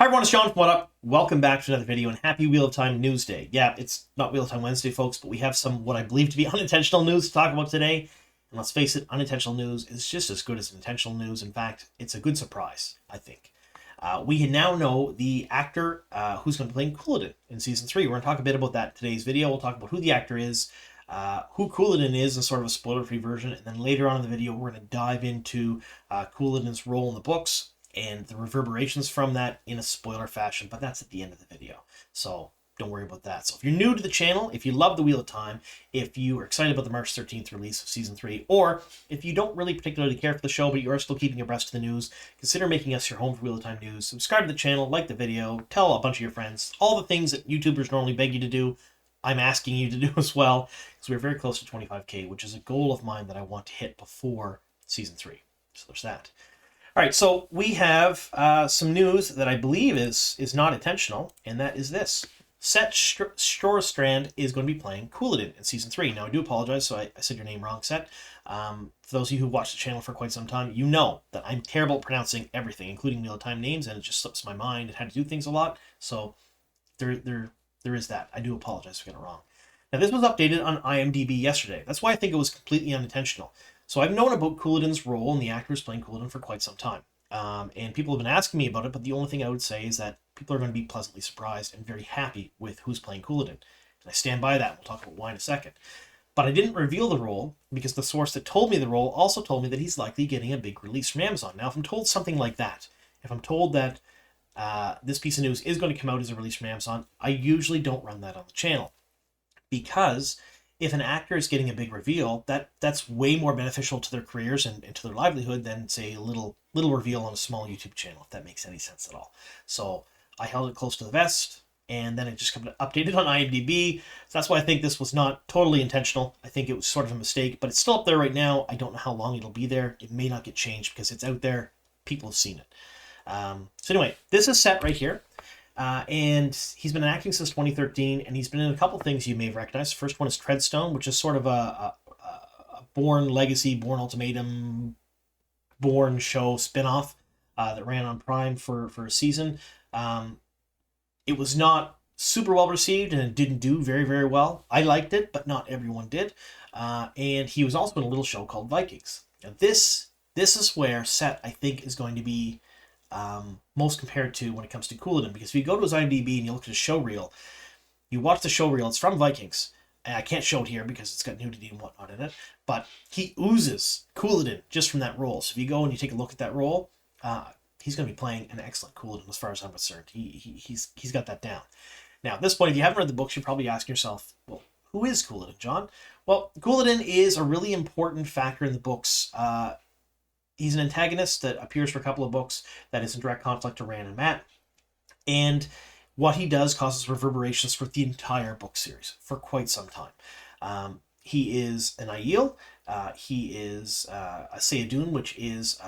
Hi everyone, it's John from What Up. Welcome back to another video and happy Wheel of Time News Day. Yeah, it's not Wheel of Time Wednesday, folks, but we have some what I believe to be unintentional news to talk about today. And let's face it, unintentional news is just as good as intentional news. In fact, it's a good surprise, I think. We now know the actor who's going to be playing Couladin in Season 3. We're going to talk a bit about that in today's video. We'll talk about who the actor is, who Couladin is in sort of a spoiler-free version, and then later on in the video, we're going to dive into Couladin's role in the books and the reverberations from that in a spoiler fashion, but that's at the end of the video, so don't worry about that. So if you're new to the channel, if you love the Wheel of Time, if you are excited about the March 13th release of Season 3, or if you don't really particularly care for the show, but you are still keeping abreast of the news, consider making us your home for Wheel of Time news. Subscribe to the channel, like the video, tell a bunch of your friends. All the things that YouTubers normally beg you to do, I'm asking you to do as well, because we're very close to 25K, which is a goal of mine that I want to hit before Season 3. So there's that. All right, so we have some news that I believe is not intentional, and that is this. Set Strand is going to be playing Couladin in Season 3. Now, I do apologize, so I said your name wrong, Set. For those of you who watched the channel for quite some time, you know that I'm terrible at pronouncing everything, including Wheel of Time names, and it just slips my mind and how to do things a lot. So there is that. I do apologize for getting it wrong. Now, this was updated on IMDb yesterday. That's why I think it was completely unintentional. So I've known about Couladin's role and the actors playing Couladin for quite some time. And people have been asking me about it, but the only thing I would say is that people are going to be pleasantly surprised and very happy with who's playing Couladin. And I stand by that. We'll talk about why in a second. But I didn't reveal the role because the source that told me the role also told me that he's likely getting a big release from Amazon. Now, if I'm told something like that, if I'm told that this piece of news is going to come out as a release from Amazon, I usually don't run that on the channel. Because if an actor is getting a big reveal, that's way more beneficial to their careers and to their livelihood than, say, a little reveal on a small YouTube channel, if that makes any sense at all. So I held it close to the vest, and then it just got updated on IMDb. So that's why I think this was not totally intentional. I think it was sort of a mistake, but it's still up there right now. I don't know how long it'll be there. It may not get changed because it's out there. People have seen it. So anyway, this is Set right here. And he's been acting since 2013, and he's been in a couple things you may have recognized. The first one is Treadstone, which is sort of a Bourne Legacy, Bourne Ultimatum, Bourne show spinoff that ran on Prime for a season. It was not super well received, and it didn't do very, very well. I liked it, but not everyone did. And he was also in a little show called Vikings. Now this is where Set, I think, is going to be most compared to when it comes to Couladin, because if you go to his IMDb and you look at his show reel, you watch the show reel, it's from Vikings, and I can't show it here because it's got nudity and whatnot in it, but he oozes Couladin just from that role. So if you go and you take a look at that role, he's going to be playing an excellent Couladin as far as I'm concerned. He's got that down. Now, at this point, if you haven't read the books, you're probably asking yourself, well, who is Couladin, John? Well, Couladin is a really important factor in the books. He's an antagonist that appears for a couple of books that is in direct conflict to Rand and Mat. And what he does causes reverberations for the entire book series for quite some time. He is an Aiel. He is a Couladin, which is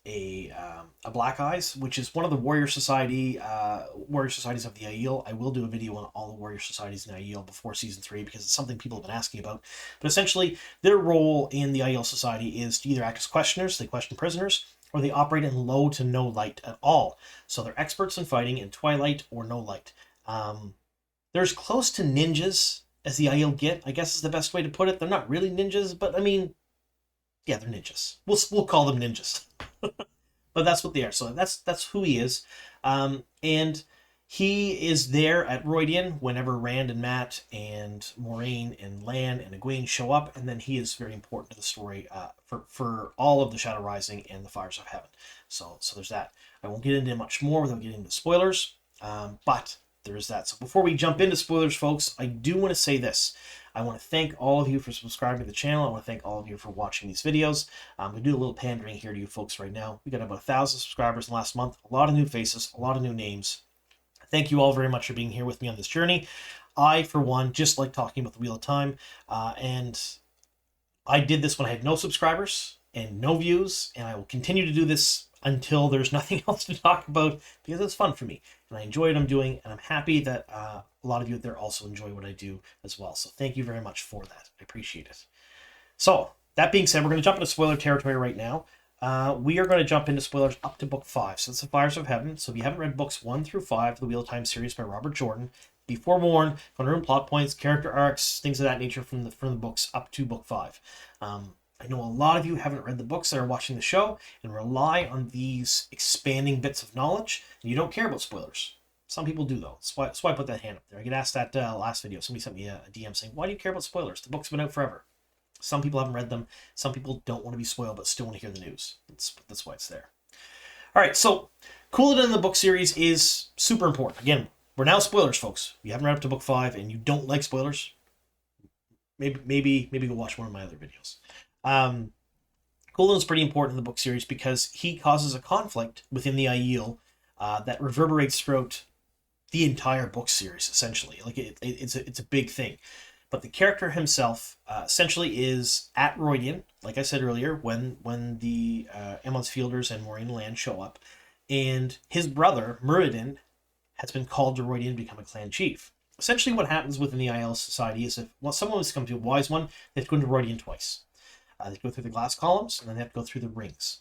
a Black Eyes, which is one of the warrior societies of the Aiel. I will do a video on all the warrior societies in Aiel before Season 3 because it's something people have been asking about. But essentially, their role in the Aiel society is to either act as questioners, they question prisoners, or they operate in low to no light at all. So they're experts in fighting in twilight or no light. They're as close to ninjas as the Aiel get, I guess is the best way to put it. They're not really ninjas, but I mean, yeah, they're ninjas. We'll call them ninjas. But that's what they are. So that's who he is. And he is there at Rhuidean whenever Rand and Mat and Moiraine and Lan and Egwene show up. And then he is very important to the story for all of the Shadow Rising and the Fires of Heaven. So there's that. I won't get into much more without getting into spoilers. But there is that. So before we jump into spoilers, folks, I do want to say this. I want to thank all of you for subscribing to the channel. I want to thank all of you for watching these videos. I'm going to do a little pandering here to you folks right now. We got about 1,000 subscribers in the last month. A lot of new faces, a lot of new names. Thank you all very much for being here with me on this journey. I, for one, just like talking about the Wheel of Time. And I did this when I had no subscribers and no views. And I will continue to do this until there's nothing else to talk about because it's fun for me. And I enjoy what I'm doing. And I'm happy that a lot of you out there also enjoy what I do as well. So thank you very much for that. I appreciate it. So that being said, we're going to jump into spoiler territory right now. we are going to jump into spoilers up to book 5. So it's the Fires of Heaven. So if you haven't read books 1 through 5 of the Wheel of Time series by Robert Jordan, be forewarned. Going to ruin plot points, character arcs, things of that nature from the books up to book 5. I know a lot of you haven't read the books that are watching the show and rely on these expanding bits of knowledge, and you don't care about spoilers. Some people do, though. That's why I put that hand up there. I get asked that last video. Somebody sent me a DM saying, why do you care about spoilers? The book's been out forever. Some people haven't read them. Some people don't want to be spoiled but still want to hear the news. That's why it's there. All right, so Couladin in the book series is super important. Again, we're now spoilers, folks. If you haven't read up to book 5 and you don't like spoilers, maybe go watch one of my other videos. Couladin is pretty important in the book series because he causes a conflict within the Aiel that reverberates throughout the entire book series, essentially. Like it's a big thing. But the character himself essentially is at Rhuidean, like I said earlier, when the Emond's Fielders and Moraine Land show up, and his brother Rhuidean has been called to Rhuidean to become a clan chief. Essentially, what happens within the Aiel society is if someone was to come to a wise one, they have to go into Rhuidean twice. They go through the glass columns, and then they have to go through the rings.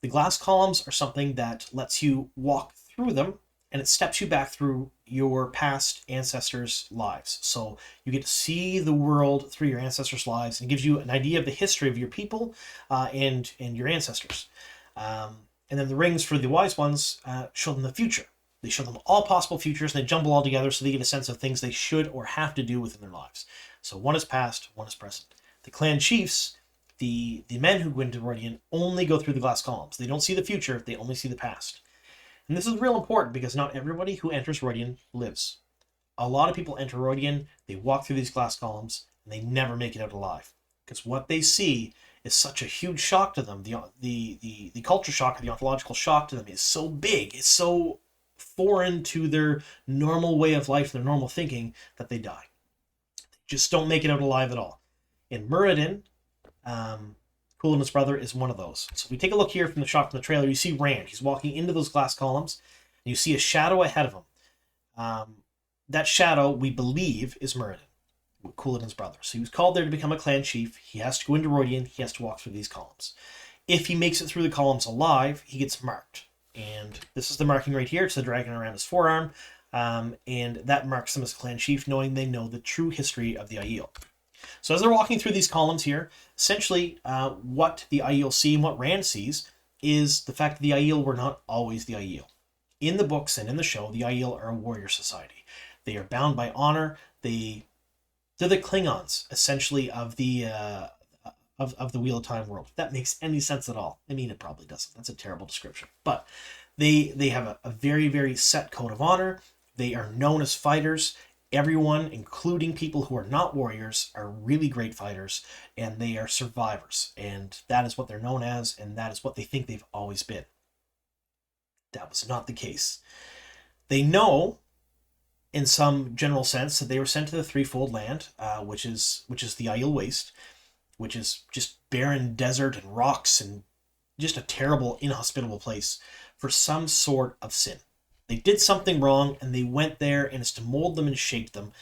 The glass columns are something that lets you walk through them, and it steps you back through your past ancestors' lives. So you get to see the world through your ancestors' lives and gives you an idea of the history of your people and your ancestors. And then the rings for the wise ones show them the future. They show them all possible futures, and they jumble all together so they get a sense of things they should or have to do within their lives. So one is past, one is present. The clan chiefs, the men who go into Rhuidean, only go through the glass columns. They don't see the future, they only see the past. And this is real important because not everybody who enters Rhuidean lives. A lot of people enter Rhuidean, they walk through these glass columns, and they never make it out alive. Because what they see is such a huge shock to them. The culture shock, or the ontological shock to them is so big, it's so foreign to their normal way of life, their normal thinking, that they die. They just don't make it out alive at all. In Rhuidean, Couladin's brother is one of those. So if we take a look here from the shot from the trailer, you see Rand. He's walking into those glass columns, and you see a shadow ahead of him. That shadow, we believe, is Rhuidean, Couladin's brother. So he was called there to become a clan chief. He has to go into Rhuidean. He has to walk through these columns. If he makes it through the columns alive, he gets marked. And this is the marking right here. It's the dragon around his forearm. And that marks him as clan chief, knowing they know the true history of the Aiel. So as they're walking through these columns here, essentially what the Aiel see and what Rand sees is the fact that the Aiel were not always the Aiel. In the books and in the show, the Aiel are a warrior society. They are bound by honor. They're the Klingons, essentially, of the Wheel of Time world. If that makes any sense at all. I mean, it probably doesn't. That's a terrible description. But they have a very, very set code of honor. They are known as fighters. Everyone, including people who are not warriors, are really great fighters, and they are survivors. And that is what they're known as, and that is what they think they've always been. That was not the case. They know, in some general sense, that they were sent to the Threefold Land, which is the Aiel Waste, which is just barren desert and rocks and just a terrible, inhospitable place, for some sort of sin. They did something wrong, and they went there, and it's to mold them and shape them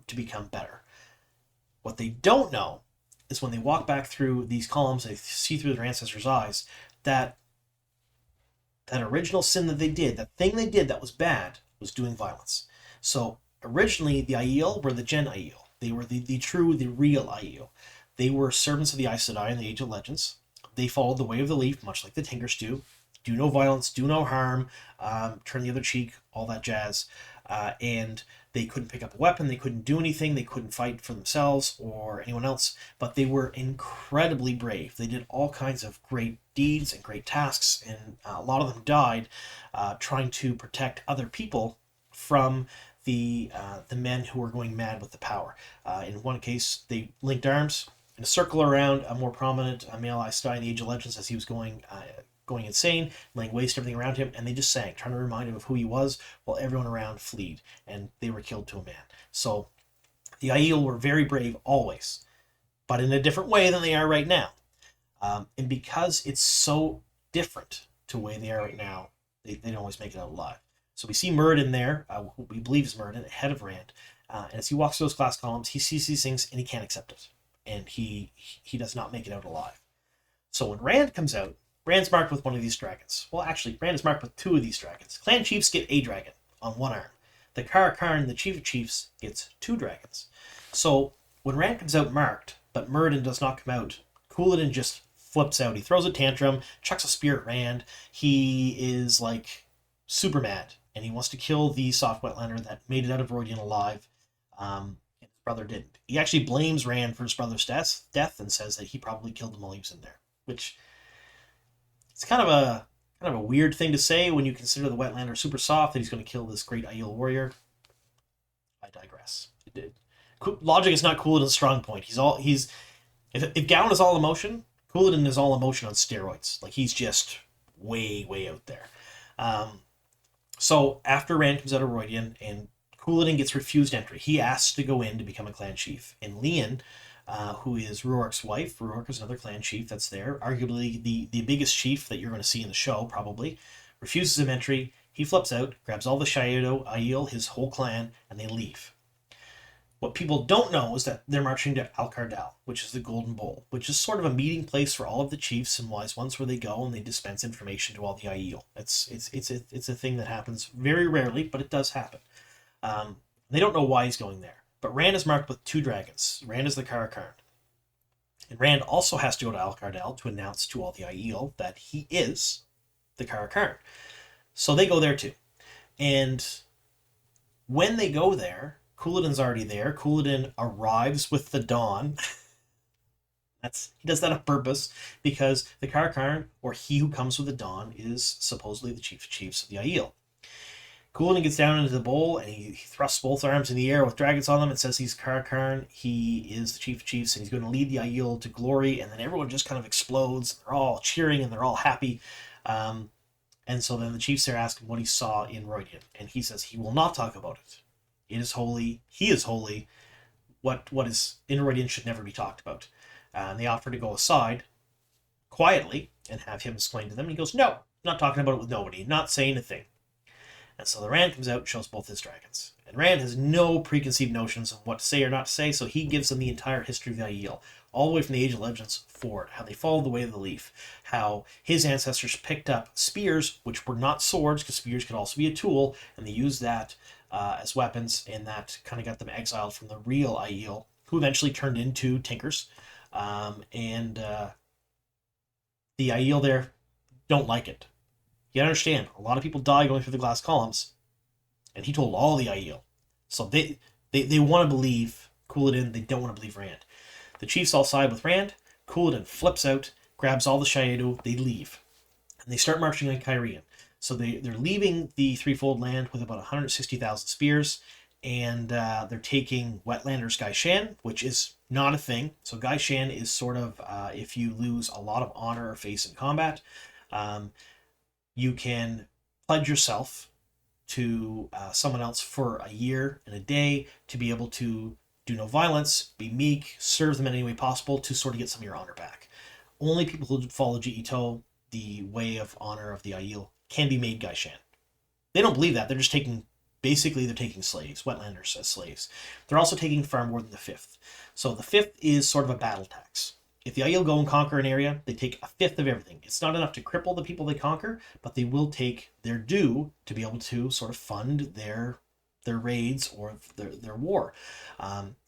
to become better. What they don't know is when they walk back through these columns, they see through their ancestors' eyes that original sin that they did, that thing they did that was bad, was doing violence. So originally, the Aiel were the Gen Aiel. They were the real Aiel. They were servants of the Aes Sedai in the Age of Legends. They followed the way of the leaf, much like the Tinkers do. Do no violence, do no harm, turn the other cheek, all that jazz. And they couldn't pick up a weapon, they couldn't do anything, they couldn't fight for themselves or anyone else, but they were incredibly brave. They did all kinds of great deeds and great tasks, and a lot of them died trying to protect other people from the men who were going mad with the power. In one case, they linked arms in a circle around a more prominent male Aes Sedai in the Age of Legends as he was going insane, laying waste to everything around him, and they just sang, trying to remind him of who he was, while everyone around fled, and they were killed to a man. So the Aiel were very brave always, but in a different way than they are right now. And because it's so different to the way they are right now, they don't always make it out alive. So we see Muradin there, who we believe is Muradin, ahead of Rand, and as he walks through those glass columns, he sees these things, and he can't accept it, and he does not make it out alive. So when Rand comes out, Rand's marked with one of these dragons. Well, actually, Rand is marked with 2 of these dragons. Clan chiefs get a dragon on 1 arm. The Car'a'carn, the chief of chiefs, gets 2 dragons. So when Rand comes out marked, but Muradin does not come out, Couladin just flips out. He throws a tantrum, chucks a spear at Rand. He is like super mad, and he wants to kill the soft wetlander that made it out of Rhuidean alive. And his brother didn't. He actually blames Rand for his brother's death and says that he probably killed him while he was in there, which it's kind of a weird thing to say when you consider the wetlander super soft that he's going to kill this great Aiel warrior. I digress. It did. Logic is not Couladin's strong point. If Gowan is all emotion, Couladin is all emotion on steroids. Like, he's just way out there. So after Rand comes out of Rhuidean and Couladin gets refused entry, he asks to go in to become a clan chief. And Lian, who is Ruark's wife, Rhuark is another clan chief that's there, arguably the biggest chief that you're going to see in the show, probably, refuses him entry. He flips out, grabs all the Shaido, Aiel, his whole clan, and they leave. What people don't know is that they're marching to Alcardal, which is the Golden Bowl, which is sort of a meeting place for all of the chiefs and wise ones, where they go and they dispense information to all the Aiel. It's a thing that happens very rarely, but it does happen. They don't know why he's going there. But Rand is marked with 2 dragons. Rand is the Car'a'carn. And Rand also has to go to Alcardal to announce to all the Aiel that he is the Car'a'carn. So they go there too. And when they go there, Couladin's already there. Couladin arrives with the dawn. He does that on purpose, because the Car'a'carn, or he who comes with the dawn, is supposedly the chief of chiefs of the Aiel. Couladin gets down into the bowl, and he thrusts both arms in the air with dragons on them and says he's Car'a'carn. He is the chief of chiefs, and he's going to lead the Aiel to glory. And then everyone just kind of explodes. They're all cheering, and they're all happy. And so then the chiefs there ask him what he saw in Rhuidean, and he says he will not talk about it. It is holy. He is holy. What is in Rhuidean should never be talked about. And they offer to go aside quietly and have him explain to them. And he goes, no, not talking about it with nobody, not saying a thing. And so the Rand comes out and shows both his dragons. And Rand has no preconceived notions of what to say or not to say, so he gives them the entire history of the Aiel, all the way from the Age of Legends forward, how they followed the way of the leaf, how his ancestors picked up spears, which were not swords, because spears could also be a tool, and they used that as weapons, and that kind of got them exiled from the real Aiel, who eventually turned into Tinkers. And the Aiel there don't like it. You understand, a lot of people die going through the glass columns, and he told all the Aiel. So they want to believe Couladin, they don't want to believe Rand. The chiefs all side with Rand. Couladin flips out, grabs all the Shaido, they leave. And they start marching on Cairhien. So they're leaving the Threefold Land with about 160,000 spears, and they're taking Wetlander's Gaishan, which is not a thing. So Gaishan is sort of, if you lose a lot of honor or face in combat, you can pledge yourself to someone else for a year and a day to be able to do no violence, be meek, serve them in any way possible to sort of get some of your honor back. Only people who follow Ji'ito, the way of honor of the Aiel, can be made Gaishan. They don't believe that. They're just taking, basically they're taking slaves, Wetlanders as slaves. They're also taking far more than the 5th. So the 5th is sort of a battle tax. If the Aiel go and conquer an area, they take a 5th of everything. It's not enough to cripple the people they conquer, but they will take their due to be able to sort of fund their raids or their war.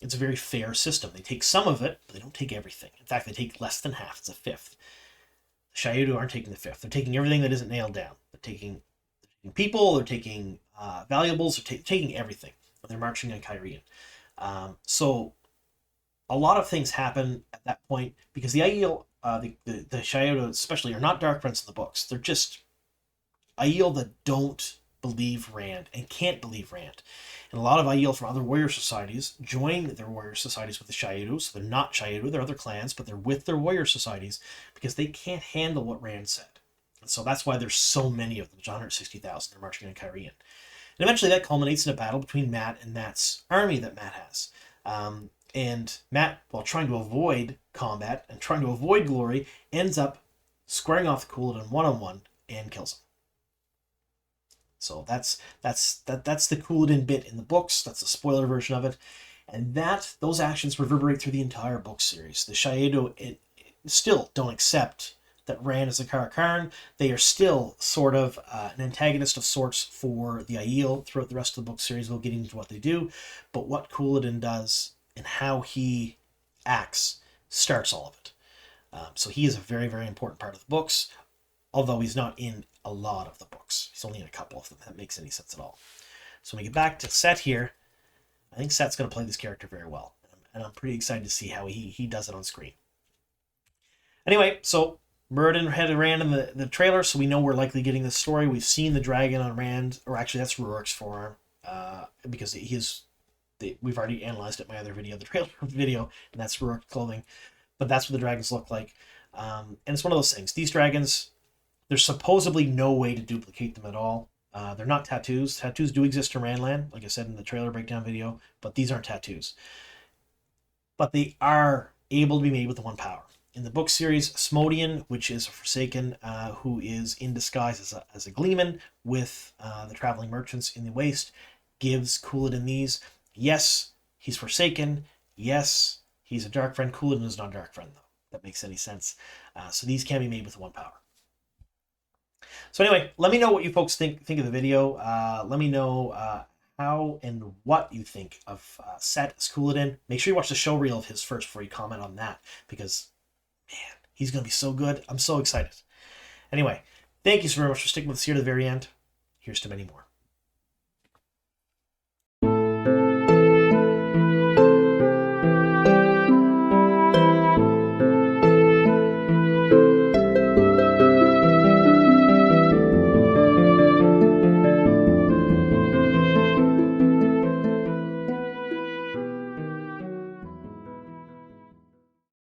It's a very fair system. They take some of it, but they don't take everything. In fact, they take less than half. It's a 5th. The Shaido aren't taking the 5th. They're taking everything that isn't nailed down. They're taking people, they're taking valuables, they're taking everything. They're marching on Cairhien. So a lot of things happen at that point, because the Aiel, the Shaido especially, are not Dark Prince in the books. They're just Aiel that don't believe Rand and can't believe Rand. And a lot of Aiel from other warrior societies join their warrior societies with the Shaido, so they're not Shaido, they're other clans, but they're with their warrior societies because they can't handle what Rand said. And so that's why there's so many of them, 160,000, they're marching on Cairhien. And eventually that culminates in a battle between Mat and Mat's army that Mat has. And Mat, while trying to avoid combat and trying to avoid glory, ends up squaring off Couladin one-on-one and kills him. So that's the Couladin bit in the books. That's the spoiler version of it. And those actions reverberate through the entire book series. The Shaido still don't accept that ran as the Karakharn. They are still sort of an antagonist of sorts for the Aiel throughout the rest of the book series. We'll get into what they do, but what Couladin does and how he acts starts all of it. So he is a very, very important part of the books, although he's not in a lot of the books. He's only in a couple of them. If that makes any sense at all. So when we get back to Set here, I think Set's going to play this character very well. And I'm pretty excited to see how he does it on screen. Anyway, so Muradin had Rand in the trailer, so we know we're likely getting this story. We've seen the dragon on Rand, or actually that's Rurik's forearm, because we've already analyzed it in my other video, the trailer video, and that's Rurik's clothing. But that's what the dragons look like. And it's one of those things. These dragons, there's supposedly no way to duplicate them at all. They're not tattoos. Tattoos do exist in Randland, like I said in the trailer breakdown video, but these aren't tattoos. But they are able to be made with the one power. In the book series, Asmodean, which is a Forsaken who is in disguise as a gleeman with the traveling merchants in the Waste, gives Couladin these. Yes, he's Forsaken. Yes, he's a Dark Friend. Couladin is not a Dark Friend, though. If that makes any sense. So these can be made with one power. So anyway, let me know what you folks think of the video. Let me know how and what you think of Set as Couladin. Make sure you watch the show reel of his first before you comment on that, because, man, he's going to be so good. I'm so excited. Anyway, thank you so very much for sticking with us here to the very end. Here's to many more.